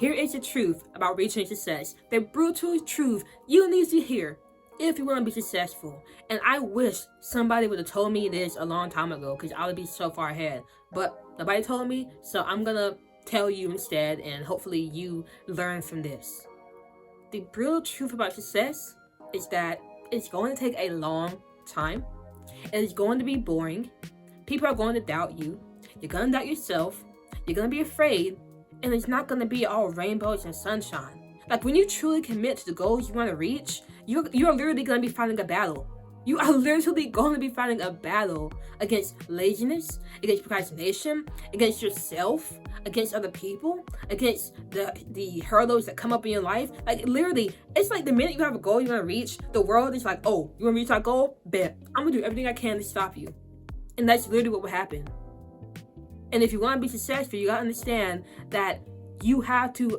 Here is the truth about reaching success. The brutal truth you need to hear if you want to be successful. And I wish somebody would have told me this a long time ago, because I would be so far ahead. But nobody told me, so I'm gonna tell you instead, and hopefully you learn from this. The brutal truth about success is that it's going to take a long time. It's going to be boring. People are going to doubt you. You're going to doubt yourself. You're going to be afraid. And it's not going to be all rainbows and sunshine. Like, when you truly commit to the goals you want to reach, you're literally going to be fighting a battle. You are literally going to be fighting a battle against laziness, against procrastination, against yourself, against other people, against the hurdles that come up in your life. Like, literally, it's like the minute you have a goal you want to reach, the world is like, oh, you want to reach that goal? Bet. I'm going to do everything I can to stop you. And that's literally what will happen. And if you want to be successful, you got to understand that you have to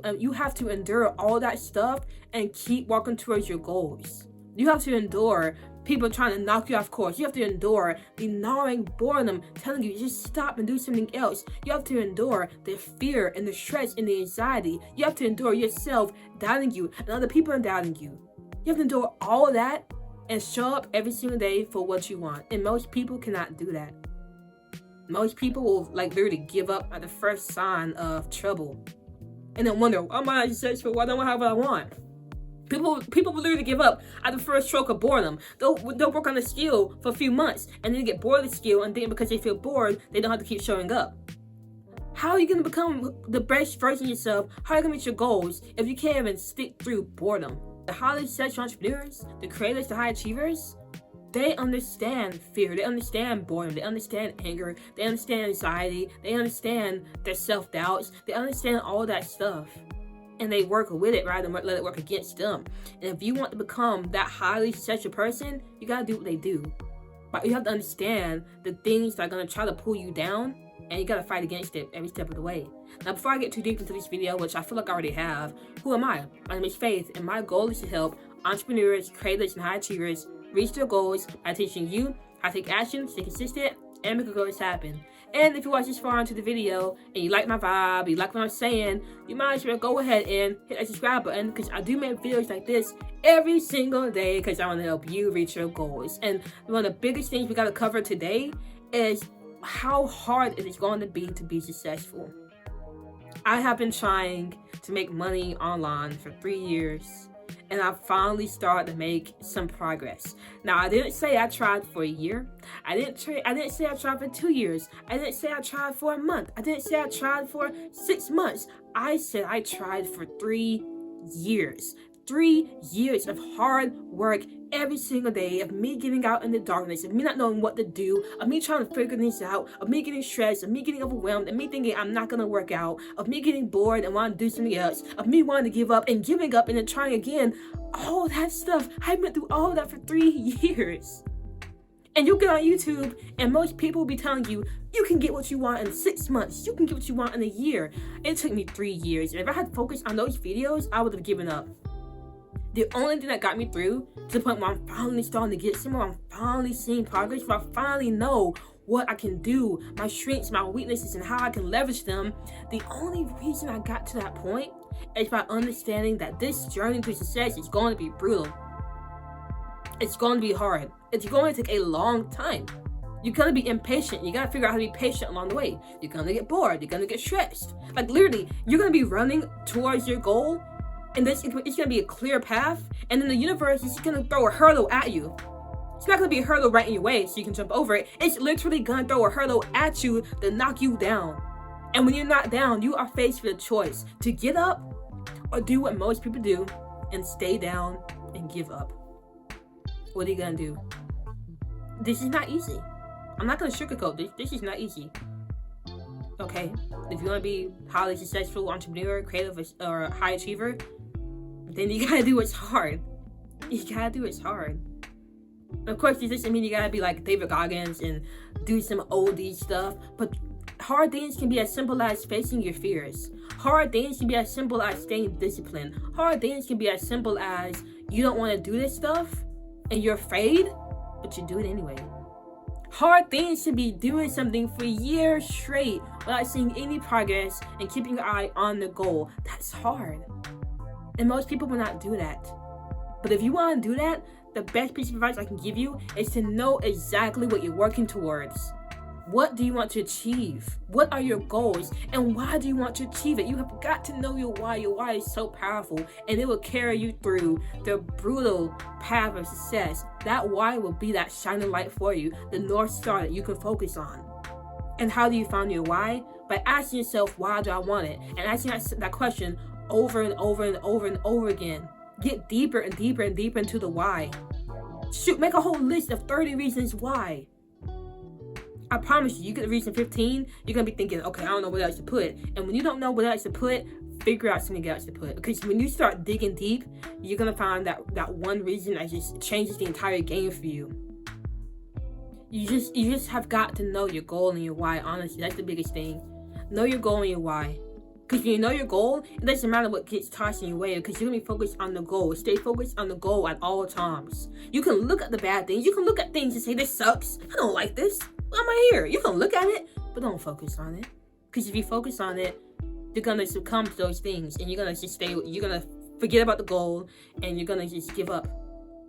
endure all that stuff and keep walking towards your goals. You have to endure people trying to knock you off course. You have to endure the gnawing boredom telling you just stop and do something else. You have to endure the fear and the stress and the anxiety. You have to endure yourself doubting you and other people doubting you. You have to endure all of that and show up every single day for what you want. And most people cannot do that. Most people will literally give up at the first sign of trouble. And then wonder, why am I not successful? Why don't I have what I want? People will literally give up at the first stroke of boredom. They'll work on a skill for a few months and then get bored of the skill, and then because they feel bored, they don't have to keep showing up. How are you going to become the best version of yourself? How are you going to reach your goals if you can't even stick through boredom? The highly successful entrepreneurs, the creators, the high achievers, they understand fear, they understand boredom, they understand anger, they understand anxiety, they understand their self-doubts, they understand all that stuff. And they work with it rather than let it work against them. And if you want to become that highly successful person, you gotta do what they do. But you have to understand the things that are gonna try to pull you down, and you gotta fight against it every step of the way. Now, before I get too deep into this video, which I feel like I already have, who am I? My name is Faith, and my goal is to help entrepreneurs, creators, and high achievers reach their goals by teaching you how to take action, stay consistent, and make your goals happen. And if you watch this far into the video and you like my vibe, you like what I'm saying, you might as well go ahead and hit that subscribe button, because I do make videos like this every single day because I want to help you reach your goals. And one of the biggest things we got to cover today is how hard it is going to be successful. I have been trying to make money online for 3 years, and I finally started to make some progress. Now, I didn't say I tried for a year. I didn't say I tried for 2 years. I didn't say I tried for a month. I didn't say I tried for 6 months. I said I tried for 3 years. 3 years of hard work every single day, of me getting out in the darkness, of me not knowing what to do, of me trying to figure things out, of me getting stressed, of me getting overwhelmed, of me thinking I'm not gonna work out, of me getting bored and wanting to do something else, of me wanting to give up and giving up and then trying again. All that stuff, I went through all of that for 3 years. And you get on YouTube and most people will be telling you, you can get what you want in 6 months, you can get what you want in a year. It took me 3 years, and if I had focused on those videos, I would have given up. The only thing that got me through to the point where I'm finally starting to get somewhere, I'm finally seeing progress, where I finally know what I can do, my strengths, my weaknesses, and how I can leverage them. The only reason I got to that point is by understanding that this journey to success is going to be brutal. It's going to be hard. It's going to take a long time. You're going to be impatient. You got to figure out how to be patient along the way. You're going to get bored. You're going to get stressed. Like, literally, you're going to be running towards your goal, and it's going to be a clear path, and then the universe is going to throw a hurdle at you. It's not going to be a hurdle right in your way so you can jump over it. It's literally going to throw a hurdle at you to knock you down. And when you're knocked down, you are faced with a choice to get up or do what most people do and stay down and give up. What are you going to do? This is not easy. I'm not going to sugarcoat this. This is not easy. Okay? If you want to be highly successful entrepreneur, creative, or high achiever, then you gotta do what's hard. You gotta do what's hard. Of course, this doesn't mean you gotta be like David Goggins and do some oldie stuff, but hard things can be as simple as facing your fears. Hard things can be as simple as staying disciplined. Hard things can be as simple as you don't want to do this stuff and you're afraid, but you do it anyway. Hard things to be doing something for years straight without seeing any progress and keeping your eye on the goal. That's hard. And most people will not do that. But if you want to do that, the best piece of advice I can give you is to know exactly what you're working towards. What do you want to achieve? What are your goals? And why do you want to achieve it? You have got to know your why. Your why is so powerful, and it will carry you through the brutal path of success. That why will be that shining light for you, the North Star that you can focus on. And how do you find your why? By asking yourself, why do I want it? And asking that question over and over and over and over again. Get deeper and deeper and deeper into the why. Shoot, make a whole list of 30 reasons why. I promise you get to reason 15, you're going to be thinking, okay, I don't know what else to put. And when you don't know what else to put, figure out something else to put. Because when you start digging deep, you're going to find that one reason that just changes the entire game for you. You just have got to know your goal and your why, honestly. That's the biggest thing. Know your goal and your why. Because when you know your goal, it doesn't matter what gets tossed in your way, because you're going to be focused on the goal. Stay focused on the goal at all times. You can look at the bad things. You can look at things and say, this sucks. I don't like this. Why am I here? You can look at it, but don't focus on it. Because if you focus on it, you're going to succumb to those things. And you're going to just you're going to forget about the goal, and you're going to just give up.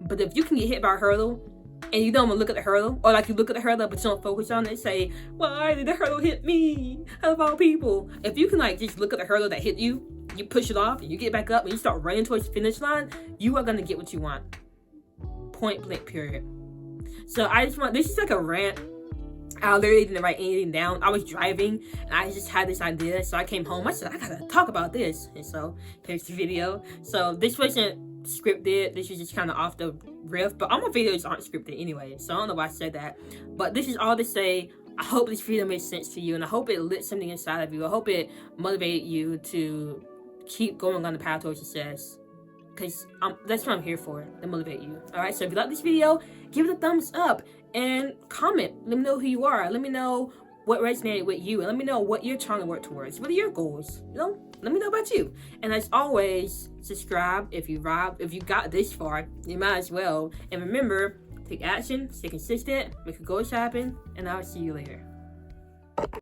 But if you can get hit by a hurdle, and you don't even look at the hurdle, or like you look at the hurdle but you don't focus on it, say, why did the hurdle hit me of all people? If you can like just look at the hurdle that hit you, you push it off and you get back up and you start running towards the finish line, you are going to get what you want. Point blank, period. So this is like a rant. I literally didn't write anything down. I was driving and I just had this idea, so I came home. I said, I gotta talk about this. And so here's the video. So this wasn't scripted. This was just kind of off the riff, but all my videos aren't scripted anyway, so I don't know why I said that. But this is all to say, I hope this video made sense to you, and I hope it lit something inside of you. I hope it motivated you to keep going on the path towards success, because that's what I'm here for, to motivate you. Alright, so if you like this video, give it a thumbs up and comment. Let me know who you are. Let me know what resonated with you, and let me know what you're trying to work towards. What are your goals? You know, let me know about you. And as always, subscribe if you got this far. You might as well. And remember, take action, stay consistent, make your goals happen, and I'll see you later.